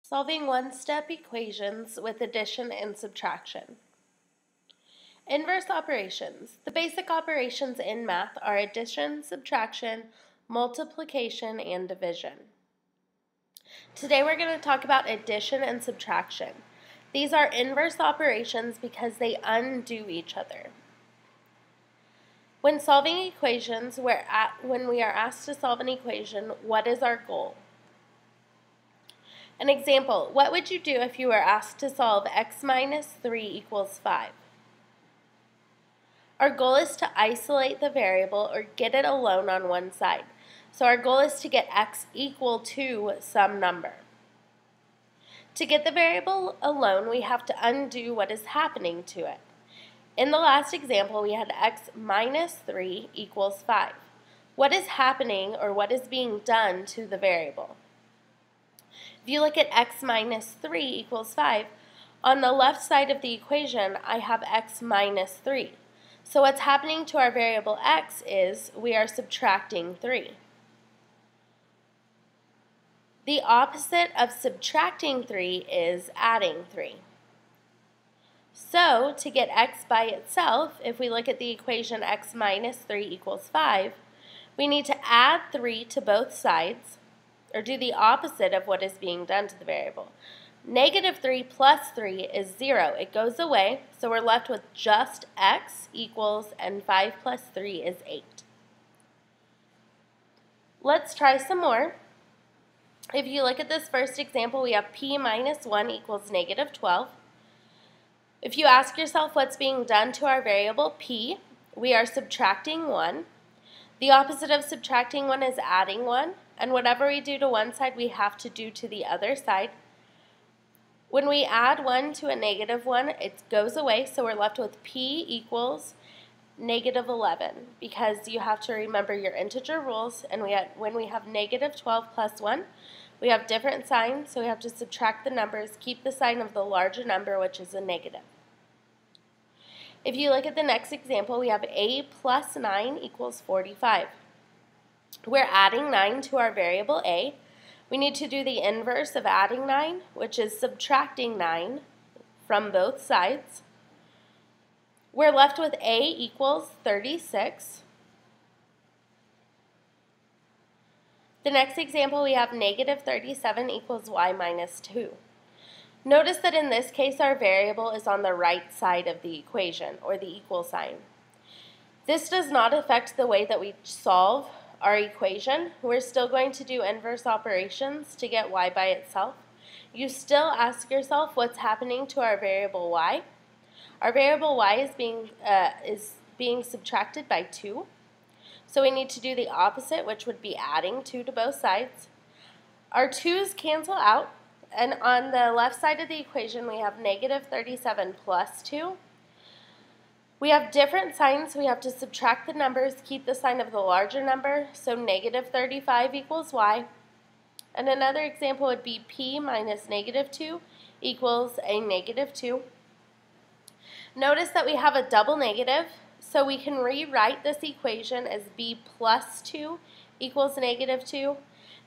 Solving one-step equations with addition and subtraction. Inverse operations. The basic operations in math are addition, subtraction, multiplication, and division. Today we're going to talk about addition and subtraction. These are inverse operations because they undo each other. When solving equations, when we are asked to solve an equation, what is our goal? An example, what would you do if you were asked to solve x minus 3 equals 5? Our goal is to isolate the variable or get it alone on one side. So our goal is to get x equal to some number. To get the variable alone, we have to undo what is happening to it. In the last example, we had x minus 3 equals 5. What is happening or what is being done to the variable? If you look at x minus 3 equals 5, on the left side of the equation, I have x minus 3. So what's happening to our variable x is we are subtracting 3. The opposite of subtracting 3 is adding 3. So to get x by itself, if we look at the equation x minus 3 equals 5, we need to add 3 to both sides, or do the opposite of what is being done to the variable. Negative 3 plus 3 is 0. It goes away, so we're left with just x equals, and 5 plus 3 is 8. Let's try some more. If you look at this first example, we have p minus 1 equals negative 12. If you ask yourself what's being done to our variable p, we are subtracting 1. The opposite of subtracting 1 is adding 1. And whatever we do to one side, we have to do to the other side. When we add 1 to a negative 1, it goes away, so we're left with p equals negative 11, because you have to remember your integer rules, and when we have negative 12 plus 1, we have different signs, so we have to subtract the numbers, keep the sign of the larger number, which is a negative. If you look at the next example, we have a plus 9 equals 45. We're adding 9 to our variable a. We need to do the inverse of adding 9, which is subtracting 9 from both sides. We're left with a equals 36. The next example, we have negative 37 equals y minus 2. Notice that in this case, our variable is on the right side of the equation, or the equal sign. This does not affect the way that we solve our equation. We're still going to do inverse operations to get y by itself. You still ask yourself what's happening to our variable y. Our variable y is being subtracted by 2. So we need to do the opposite, which would be adding 2 to both sides. Our 2's cancel out, and on the left side of the equation we have negative 37 plus 2. We have different signs, so we have to subtract the numbers, keep the sign of the larger number, so negative 35 equals y. And another example would be p minus negative 2 equals a negative 2. Notice that we have a double negative, so we can rewrite this equation as b plus 2 equals negative 2.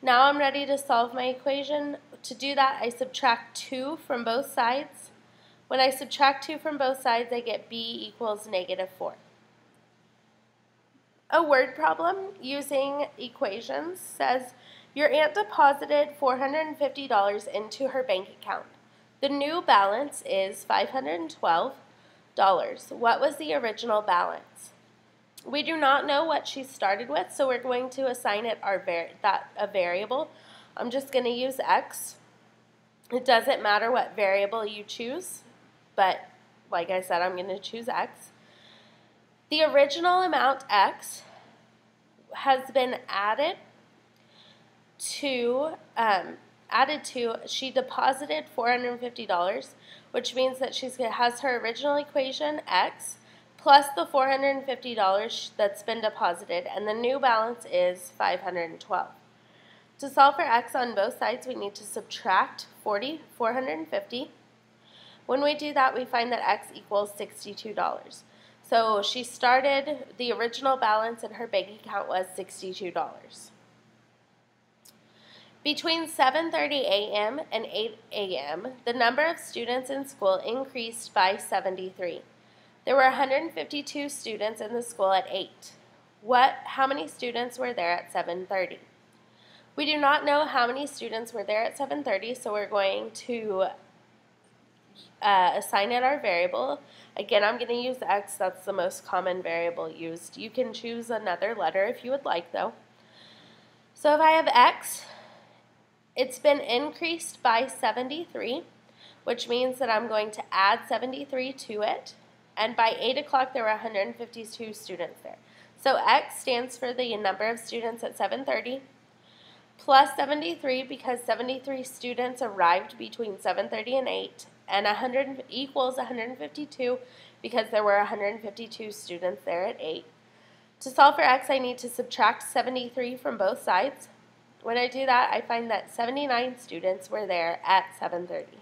Now I'm ready to solve my equation. To do that, I subtract 2 from both sides. When I subtract 2 from both sides, I get b equals negative 4. A word problem using equations says, your aunt deposited $450 into her bank account. The new balance is $512. What was the original balance? We do not know what she started with, so we're going to assign it a variable. I'm just going to use x. It doesn't matter what variable you choose, but like I said, I'm going to choose x. The original amount x has been added to, she deposited $450, which means that she has her original equation, x, plus the $450 that's been deposited, and the new balance is $512. To solve for x on both sides, we need to subtract 450. When we do that, we find that x equals $62. So she started, the original balance in her bank account was $62. Between 7:30 a.m. and 8 a.m., the number of students in school increased by 73. There were 152 students in the school at 8. How many students were there at 7:30? We do not know how many students were there at 7:30, so we're going to assign it our variable. Again, I'm going to use x. That's the most common variable used. You can choose another letter if you would like, though. So if I have x, it's been increased by 73, which means that I'm going to add 73 to it. And by 8 o'clock, there were 152 students there. So x stands for the number of students at 7:30 plus 73, because 73 students arrived between 7:30 and 8, and 100 equals 152 because there were 152 students there at 8. To solve for x, I need to subtract 73 from both sides. When I do that, I find that 79 students were there at 7:30.